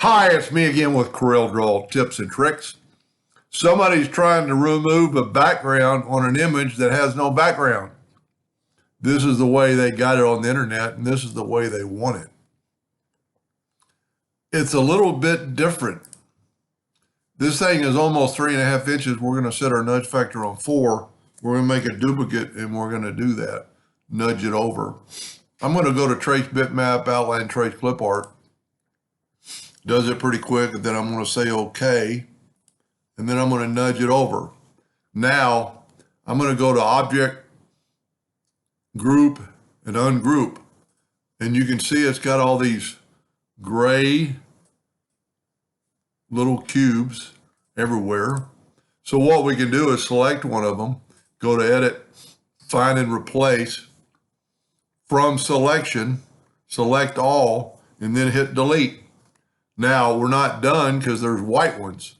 Hi, it's me again with CorelDraw Tips and Tricks. Somebody's trying to remove a background on an image that has no background. This is the way they got it on the internet, and this is the way they want it. It's a little bit different. This thing is almost 3.5 inches. We're going to set our nudge factor on 4. We're going to make a duplicate, and we're going to do that. Nudge it over. I'm going to go to Trace Bitmap, Outline, Trace Clip Art. Does it pretty quick, and then I'm going to say OK, and then I'm going to nudge it over. Now, I'm going to go to Object, Group, and Ungroup, and you can see it's got all these gray little cubes everywhere. So what we can do is select one of them, go to Edit, Find and Replace. From Selection, select All, and then hit Delete. Now, we're not done because there's white ones.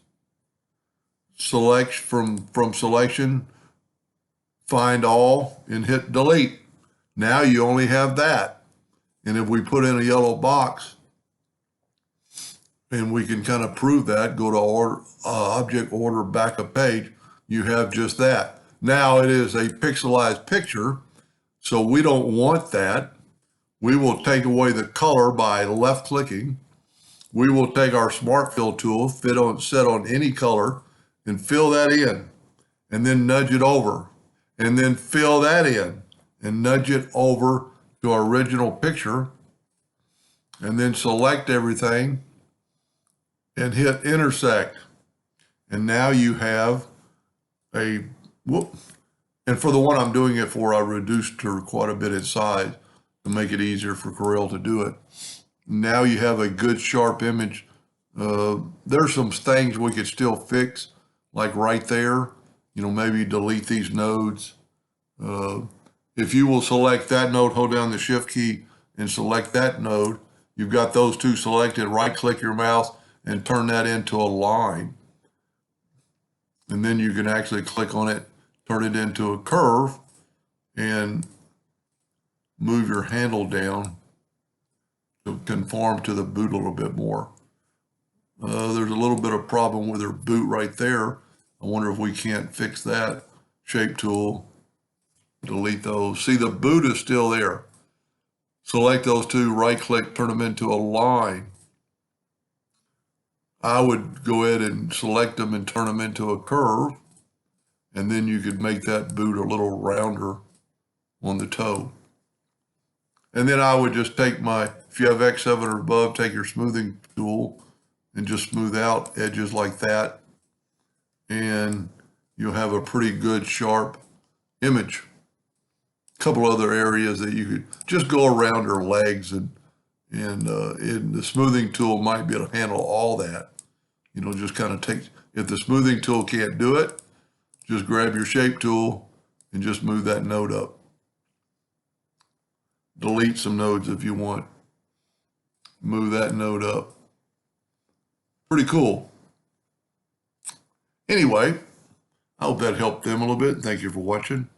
Select from Selection, find all, and hit Delete. Now you only have that. And if we put in a yellow box, and we can kind of prove that, go to order, Object Order Backup Page, you have just that. Now it is a pixelized picture, so we don't want that. We will take away the color by left-clicking. We will take our Smart Fill tool, set on any color, and fill that in, and then nudge it over, and then fill that in, and nudge it over to our original picture, and then select everything, and hit Intersect. And now you have a, whoop. And for the one I'm doing it for, I reduced her quite a bit in size to make it easier for Corel to do it. Now you have a good sharp image. There's some things we could still fix, like right there, maybe delete these nodes. If you will select that node, hold down the Shift key and select that node, you've got those two selected, right click your mouse and turn that into a line. And then you can actually click on it, turn it into a curve, and move your handle down to conform to the boot a little bit more. There's a little bit of problem with her boot right there. I wonder if we can't fix that. Shape tool, delete those. See, the boot is still there. Select those two, right click, turn them into a line. I would go ahead and select them and turn them into a curve, and then you could make that boot a little rounder on the toe. And then I would just take if you have X7 or above, take your smoothing tool and just smooth out edges like that. And you'll have a pretty good sharp image. A couple other areas that you could just go around her legs, and the smoothing tool might be able to handle all that. Just kind of if the smoothing tool can't do it, just grab your shape tool and just move that node up. Delete some nodes if you want. Move that node up. Pretty cool. Anyway, I hope that helped them a little bit. Thank you for watching.